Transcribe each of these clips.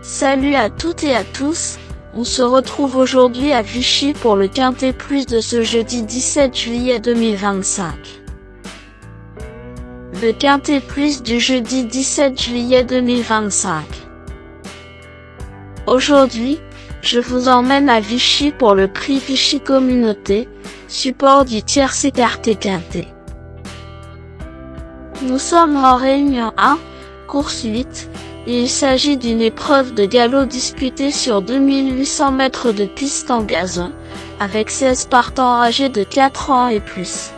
Salut à toutes et à tous, on se retrouve aujourd'hui à Vichy pour le Quintet Plus de ce jeudi 17 juillet 2025. Le Quintet Plus du jeudi 17 juillet 2025. Aujourd'hui, je vous emmène à Vichy pour le prix Vichy Communauté, support du tiercé écarté Quintet. Nous sommes en réunion 1, course 8, et il s'agit d'une épreuve de galop disputée sur 2800 mètres de piste en gazon, avec 16 partants âgés de 4 ans et plus.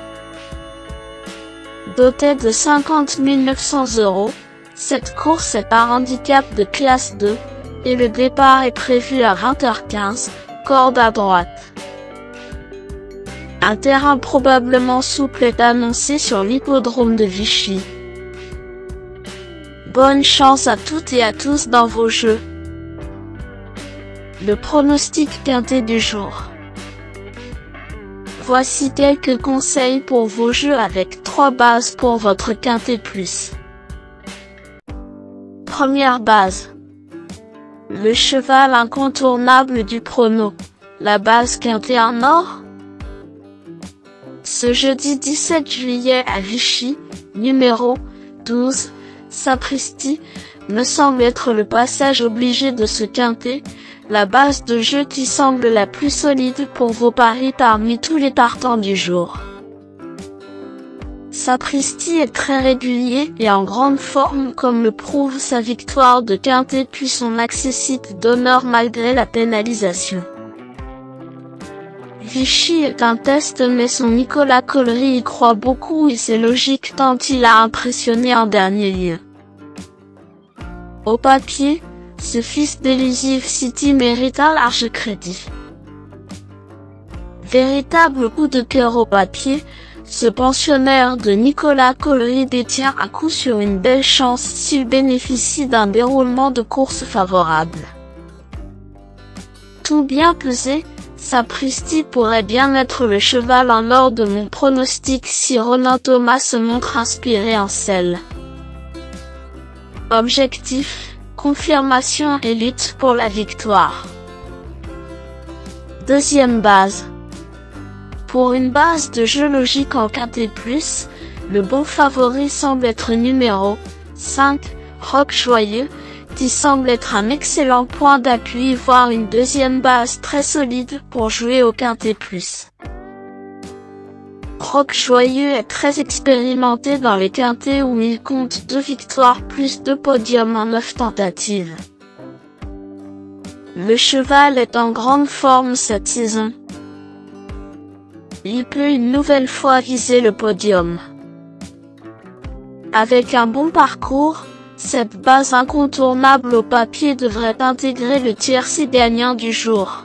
Dotée de 50 900 €, cette course est un handicap de classe 2, et le départ est prévu à 20h15, corde à droite. Un terrain probablement souple est annoncé sur l'hippodrome de Vichy. Bonne chance à toutes et à tous dans vos jeux. Le pronostic quintet du jour. Voici quelques conseils pour vos jeux avec 3 bases pour votre quintet plus. Première base. Le cheval incontournable du prono. La base quintet en or. Ce jeudi 17 juillet à Vichy, numéro 12, Sapristi, me semble être le passage obligé de ce quintet, la base de jeu qui semble la plus solide pour vos paris parmi tous les partants du jour. Sapristi est très régulier et en grande forme comme le prouve sa victoire de quintet puis son accessite d'honneur malgré la pénalisation. Vichy est un test mais son Nicolas Collery y croit beaucoup et c'est logique tant il a impressionné en dernier lieu. Au papier, ce fils d'Elusive City mérite un large crédit. Véritable coup de cœur au papier, ce pensionnaire de Nicolas Collery détient à coup sûr une belle chance s'il bénéficie d'un déroulement de course favorable. Tout bien pesé, Sapristi pourrait bien être le cheval en or de mon pronostic si Ronan Thomas se montre inspiré en selle. Objectif, confirmation et lutte pour la victoire. Deuxième base. Pour une base de jeu logique en quintet plus, le bon favori semble être numéro 5, Rock Joyeux, qui semble être un excellent point d'appui voire une deuxième base très solide pour jouer au quintet plus. Rock Joyeux est très expérimenté dans les quintets où il compte 2 victoires plus 2 podiums en 9 tentatives. Le cheval est en grande forme cette saison. Il peut une nouvelle fois viser le podium. Avec un bon parcours, cette base incontournable au papier devrait intégrer le tiercé gagnant du jour.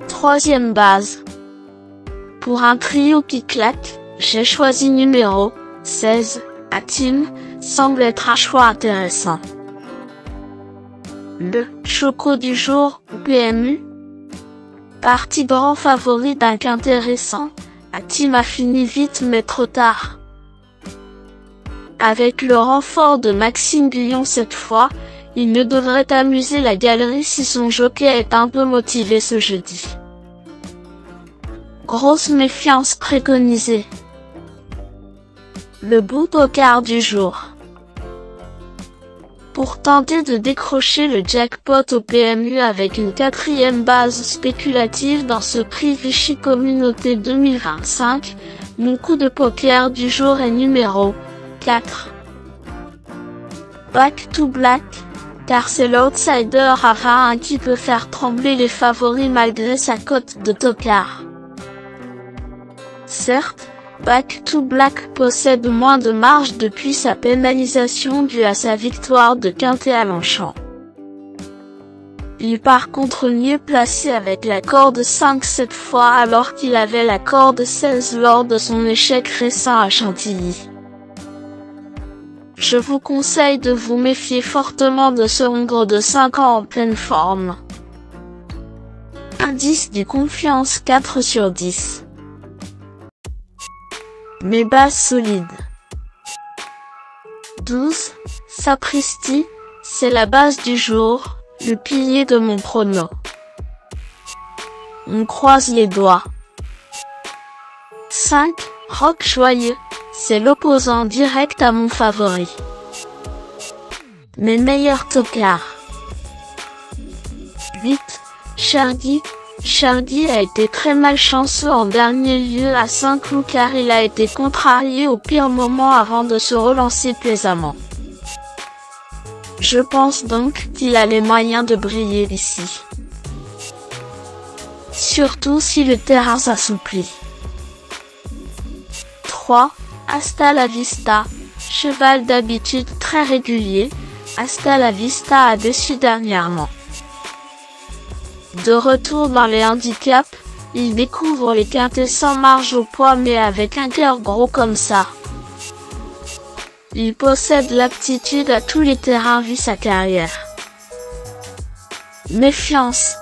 Troisième base. Pour un trio qui claque, j'ai choisi numéro 16, Atim, semble être un choix intéressant. Le choco du jour, PMU. Parti grand favori d'un quintet récent, Atim a fini vite mais trop tard. Avec le renfort de Maxime Guyon cette fois, il ne devrait amuser la galerie si son jockey est un peu motivé ce jeudi. Grosse méfiance préconisée. Le bout au quart du jour. Pour tenter de décrocher le jackpot au PMU avec une 4e base spéculative dans ce prix Vichy Communauté 2025, mon coup de poker du jour est numéro 4. Back to Black, car c'est l'outsider rare qui peut faire trembler les favoris malgré sa cote de tocard. Certes, Back to Black possède moins de marge depuis sa pénalisation due à sa victoire de quintet à Longchamp. Il est par contre mieux placé avec la corde 5 cette fois alors qu'il avait la corde 16 lors de son échec récent à Chantilly. Je vous conseille de vous méfier fortement de ce hongre de 5 ans en pleine forme. Indice de confiance 4 sur 10. Mes bases solides. 12, Sapristi, C'est la base du jour, le pilier de mon prono. On croise les doigts. 5. Rock joyeux, c'est l'opposant direct à mon favori. Mes meilleurs tocards. 8. Shardy. Shardy a été très malchanceux en dernier lieu à Saint-Cloud car il a été contrarié au pire moment avant de se relancer plaisamment. Je pense donc qu'il a les moyens de briller ici. Surtout si le terrain s'assouplit. 3. Hasta la vista. Cheval d'habitude très régulier, Hasta la vista a déçu dernièrement. De retour dans les handicaps, il découvre les quintets sans marge au poids mais avec un cœur gros comme ça. Il possède l'aptitude à tous les terrains vu sa carrière. Méfiance.